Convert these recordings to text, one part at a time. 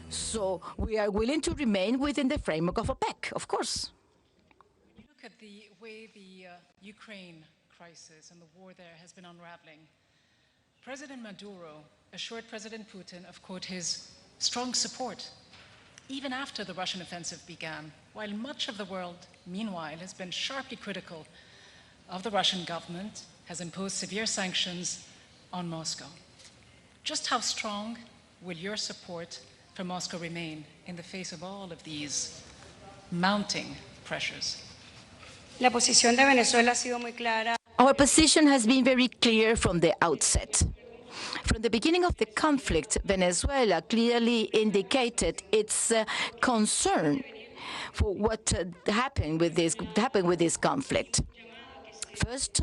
So we are willing to remain within the framework of OPEC, of course. Look at the way the Ukraine crisis and the war there has been unraveling. President Maduro assured President Putin of, quote, his strong support, even after the Russian offensive began, while much of the world, meanwhile, has been sharply critical of the Russian government, has imposed severe sanctions on Moscow. Just how strong will your support for Moscow remain in the face of all of these mounting pressures? La posición de Venezuela ha sido muy clara. Our position has been very clear from the outset. From the beginning of the conflict, Venezuela clearly indicated its concern for what happened with this conflict. First,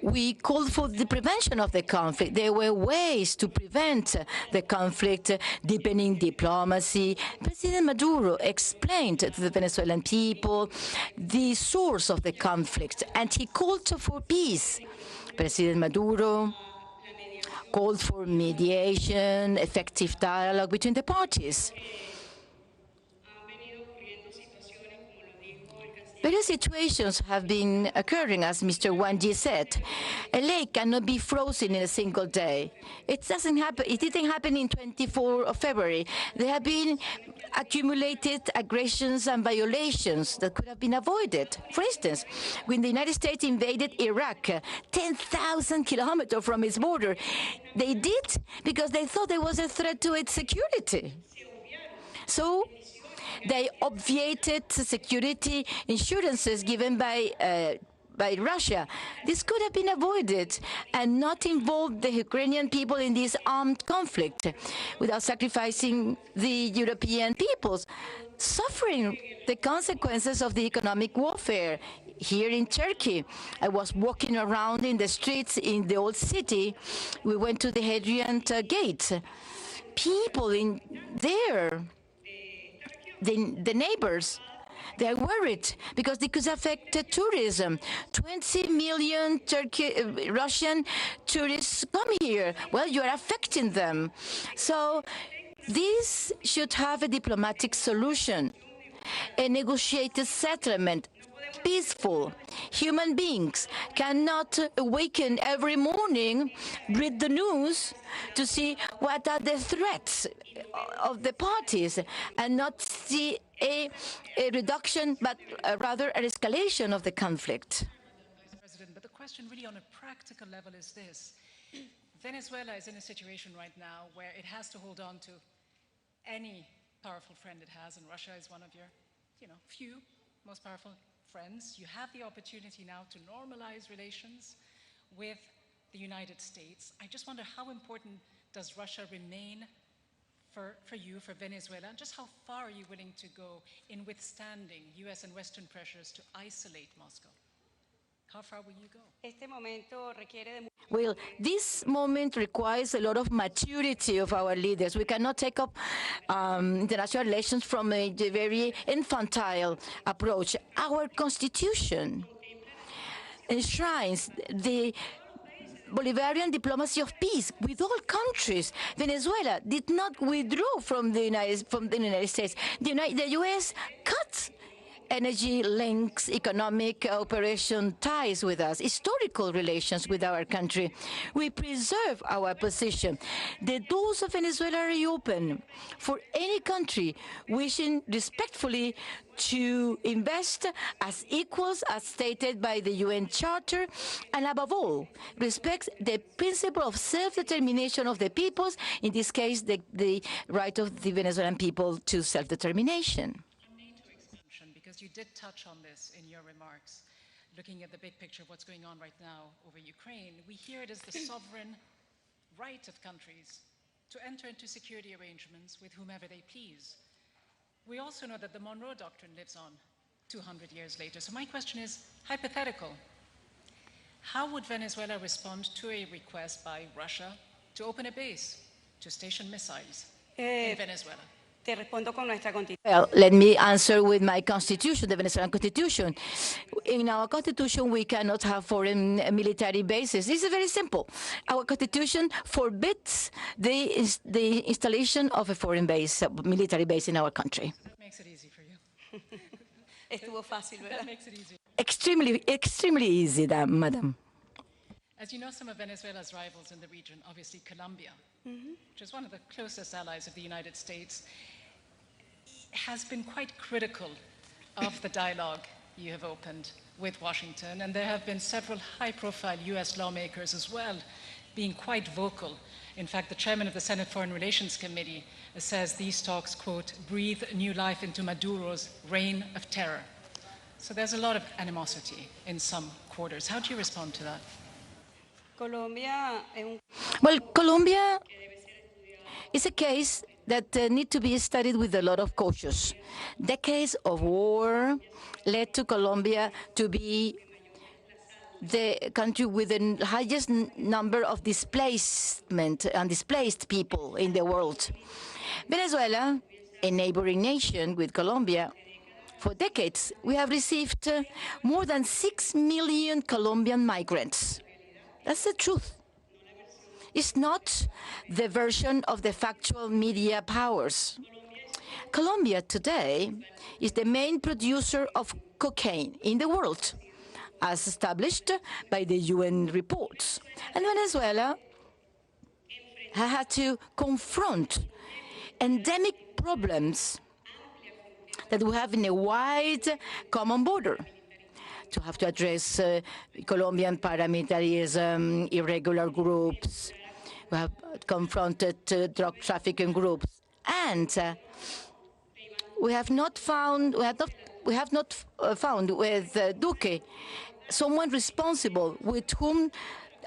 we called for the prevention of the conflict. There were ways to prevent the conflict, deepening diplomacy. President Maduro explained to the Venezuelan people the source of the conflict, and he called for peace. President Maduro called for mediation, effective dialogue between the parties. Various situations have been occurring, as Mr. Wanji said. A lake cannot be frozen in a single day. It doesn't happen. It didn't happen in 24 of February. There have been accumulated aggressions and violations that could have been avoided. For instance, when the United States invaded Iraq, 10,000 kilometers from its border, they did because they thought there was a threat to its security. So they obviated security insurances given by Russia. This could have been avoided and not involved the Ukrainian people in this armed conflict without sacrificing the European peoples, suffering the consequences of the economic warfare. Here in Turkey, I was walking around in the streets in the old city. We went to the Hadrian Gate. People in there, the neighbors, they're worried because it could affect tourism. 20 million Russian tourists come here. Well, you're affecting them. So this should have a diplomatic solution, a negotiated settlement, peaceful. Human beings cannot awaken every morning, read the news to see what are the threats of the parties and not see a reduction, but rather an escalation of the conflict. Vice President, but the question really on a practical level is this. Venezuela is in a situation right now where it has to hold on to any powerful friend it has, and Russia is one of your, few most powerful friends. You have the opportunity now to normalize relations with the United States. I just wonder, how important does Russia remain for you, for Venezuela, and just how far are you willing to go in withstanding US and Western pressures to isolate Moscow? How far will you go? Well, this moment requires a lot of maturity of our leaders. We cannot take up international relations from a very infantile approach. Our constitution enshrines the Bolivarian diplomacy of peace with all countries. Venezuela did not withdraw from the United States. The U.S. cut energy links, economic cooperation ties with us, historical relations with our country. We preserve our position. The doors of Venezuela are open for any country wishing respectfully to invest as equals as stated by the UN Charter, and above all, respects the principle of self-determination of the peoples, in this case, the right of the Venezuelan people to self-determination. Because you did touch on this in your remarks, looking at the big picture of what's going on right now over Ukraine, we hear it as the sovereign right of countries to enter into security arrangements with whomever they please. We also know that the Monroe Doctrine lives on 200 years later. So my question is hypothetical. How would Venezuela respond to a request by Russia to open a base, to station missiles in Venezuela? Te respondo con nuestra constitución. Well, let me answer with my constitution, the Venezuelan constitution. In our constitution, we cannot have foreign military bases. This is very simple. Our constitution forbids the installation of a foreign base, a military base in our country. That makes it easy for you. Estuvo fácil, ¿verdad? That makes it easy. Extremely easy, madam. As you know, some of Venezuela's rivals in the region, obviously Colombia, which is one of the closest allies of the United States, has been quite critical of the dialogue you have opened with Washington. And there have been several high-profile US lawmakers as well being quite vocal. In fact, the chairman of the Senate Foreign Relations Committee says these talks, quote, breathe new life into Maduro's reign of terror. So there's a lot of animosity in some quarters. How do you respond to that? Colombia es un Well, Colombia is a case that need to be studied with a lot of caution. Decades of war led to Colombia to be the country with the highest number of displacement and displaced people in the world. Venezuela, a neighboring nation with Colombia, for decades, we have received more than 6 million Colombian migrants. That's the truth. It's not the version of the factual media powers. Colombia today is the main producer of cocaine in the world, as established by the UN reports. And Venezuela has had to confront endemic problems that we have in a wide common border. To have to address Colombian paramilitarism, irregular groups. We have confronted drug trafficking groups, and we have not found with Duque someone responsible with whom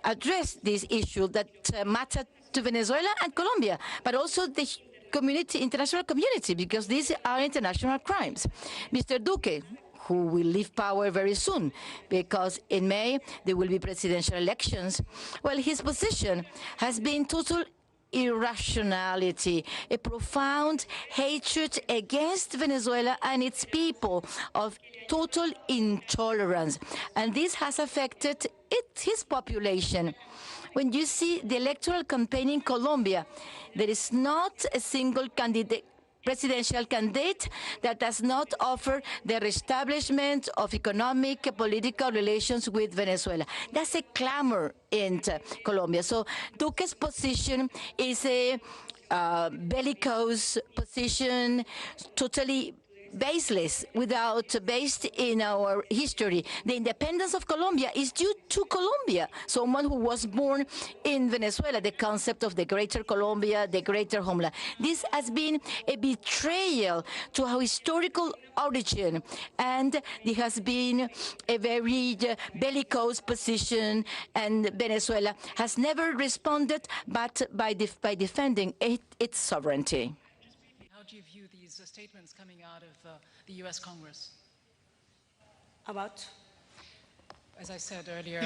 address this issue that matter to Venezuela and Colombia, but also the international community, because these are international crimes. Mr. Duque, who will leave power very soon, because in May there will be presidential elections. Well, his position has been total irrationality, a profound hatred against Venezuela and its people, of total intolerance. And this has affected his population. When you see the electoral campaign in Colombia, there is not a single presidential candidate that does not offer the reestablishment of economic, political relations with Venezuela. That's a clamor in Colombia. So Duque's position is a bellicose position, totally baseless, based in our history. The independence of Colombia is due to Colombia, someone who was born in Venezuela, the concept of the greater Colombia, the greater homeland. This has been a betrayal to our historical origin, and it has been a very bellicose position, and Venezuela has never responded but by defending its sovereignty. How do you view these statements coming out of the US Congress? about As I said earlier,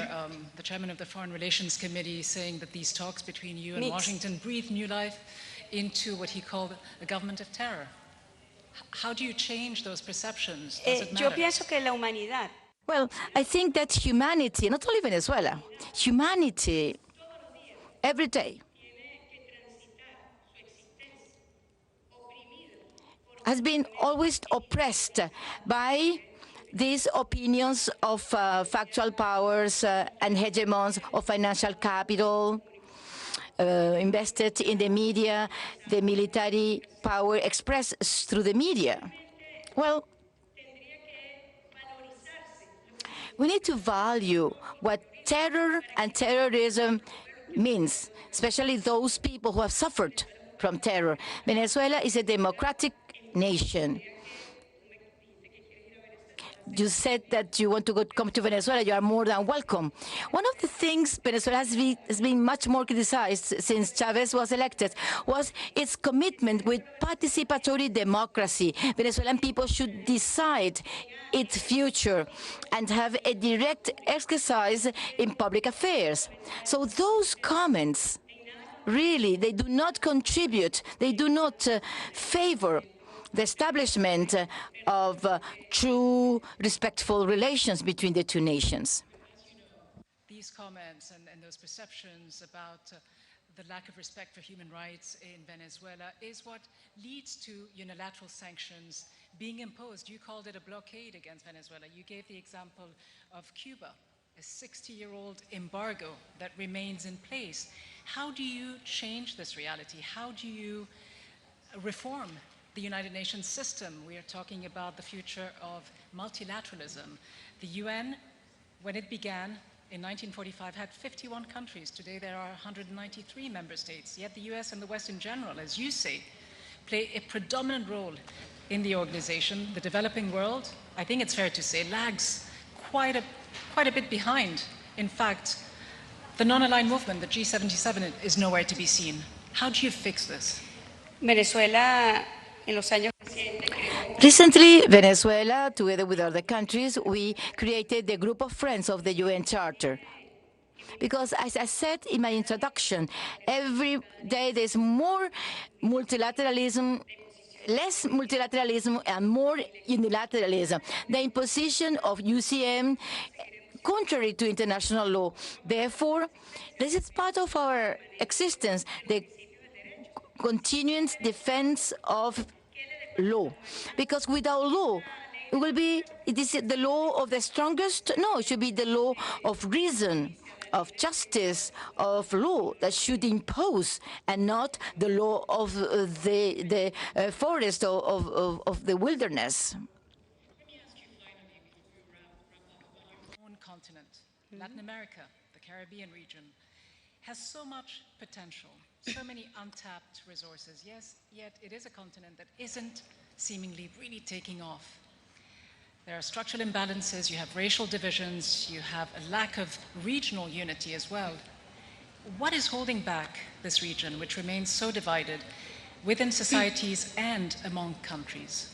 the chairman of the Foreign Relations Committee saying that these talks between you and Mix. Washington breathe new life into what he called a government of terror. How do you change those perceptions? Does it yo matter? pienso que la humanidad Well, I think that humanity, not only Venezuela, humanity every day has been always oppressed by these opinions of factual powers and hegemons of financial capital invested in the media, the military power expressed through the media. Well, we need to value what terror and terrorism means, especially those people who have suffered from terror. Venezuela is a democratic nation. You said that you want to come to Venezuela. You are more than welcome. One of the things Venezuela has been much more criticized since Chavez was elected was its commitment with participatory democracy. Venezuelan people should decide its future and have a direct exercise in public affairs. So those comments really, they do not contribute, they do not favor the establishment of true, respectful relations between the two nations. These comments and those perceptions about the lack of respect for human rights in Venezuela is what leads to unilateral sanctions being imposed. You called it a blockade against Venezuela. You gave the example of Cuba, a 60-year-old embargo that remains in place. How do you change this reality? How do you reform the United Nations system? We are talking about the future of multilateralism. The UN, when it began in 1945, had 51 countries. Today there are 193 member states, yet the US and the West in general, as you say, play a predominant role in the organization. The developing world, I think it's fair to say, lags quite a bit behind. In fact, the non-aligned movement, the G77, is nowhere to be seen. How do you fix this? Venezuela, en los años Recently, Venezuela, together with other countries, we created the Group of Friends of the UN Charter. Because, as I said in my introduction, every day there's more multilateralism, less multilateralism, and more unilateralism. The imposition of UCM contrary to international law. Therefore, this is part of our existence, the continuous defense of law. Because without law, it is the law of the strongest? No, it should be the law of reason, of justice, of law that should impose, and not the law of the forest, of the wilderness. Own continent, Latin America, the Caribbean region, has so much potential, so many untapped resources. Yes, yet it is a continent that isn't seemingly really taking off. There are structural imbalances, you have racial divisions, you have a lack of regional unity as well. What is holding back this region, which remains so divided within societies and among countries?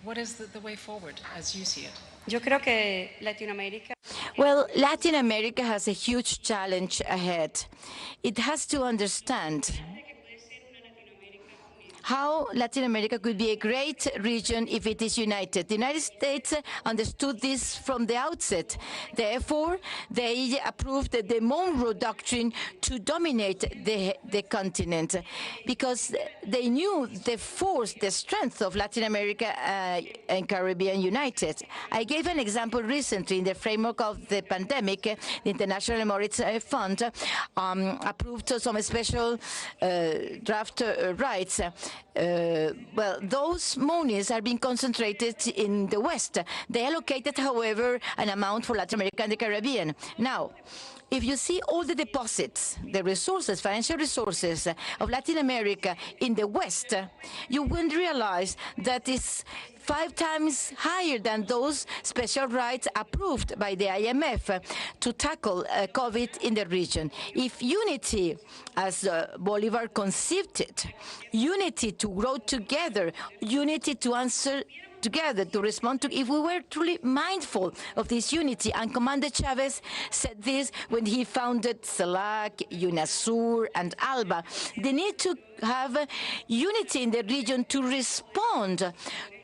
What is the way forward as you see it? Yo creo que Latinoamérica. Well, Latin America has a huge challenge ahead. It has to understand how Latin America could be a great region if it is united. The United States understood this from the outset. Therefore, they approved the Monroe Doctrine to dominate the continent, because they knew the force, the strength of Latin America and Caribbean united. I gave an example recently in the framework of the pandemic. The International Monetary Fund approved some special draft rights. Well, those monies are being concentrated in the West. They allocated, however, an amount for Latin America and the Caribbean. Now, if you see all the deposits, the resources, financial resources of Latin America in the West, you will realize that it's 5 times higher than those special rights approved by the IMF to tackle COVID in the region. If unity, as Bolivar conceived it, unity to grow together, unity to answer together, to respond to, if we were truly mindful of this unity, and Commander Chavez said this when he founded CELAC, UNASUR, and ALBA, the need to have unity in the region to respond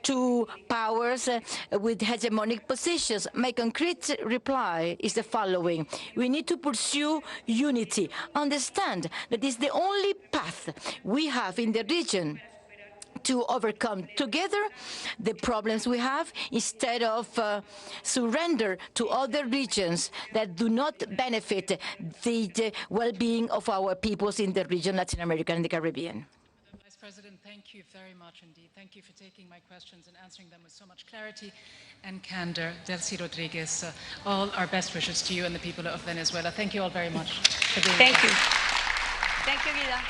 to powers with hegemonic positions. My concrete reply is the following. We need to pursue unity. Understand that it's the only path we have in the region to overcome together the problems we have, instead of surrender to other regions that do not benefit the well-being of our peoples in the region, Latin America and the Caribbean. Vice President, thank you very much indeed. Thank you for taking my questions and answering them with so much clarity and candor. Delcy Rodriguez, all our best wishes to you and the people of Venezuela. Thank you all very much for being here. Thank you. Thank you, Vida.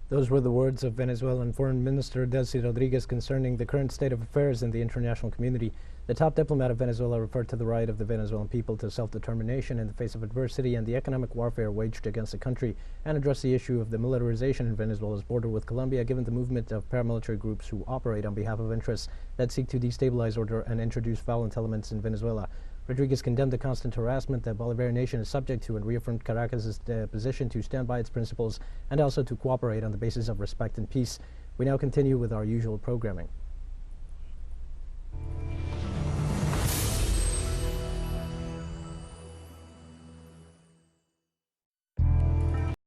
Those were the words of Venezuelan Foreign Minister Delcy Rodriguez concerning the current state of affairs in the international community. The top diplomat of Venezuela referred to the right of the Venezuelan people to self-determination in the face of adversity and the economic warfare waged against the country, and addressed the issue of the militarization in Venezuela's border with Colombia, given the movement of paramilitary groups who operate on behalf of interests that seek to destabilize order and introduce violent elements in Venezuela. Rodriguez condemned the constant harassment the Bolivarian nation is subject to and reaffirmed Caracas' position to stand by its principles and also to cooperate on the basis of respect and peace. We now continue with our usual programming.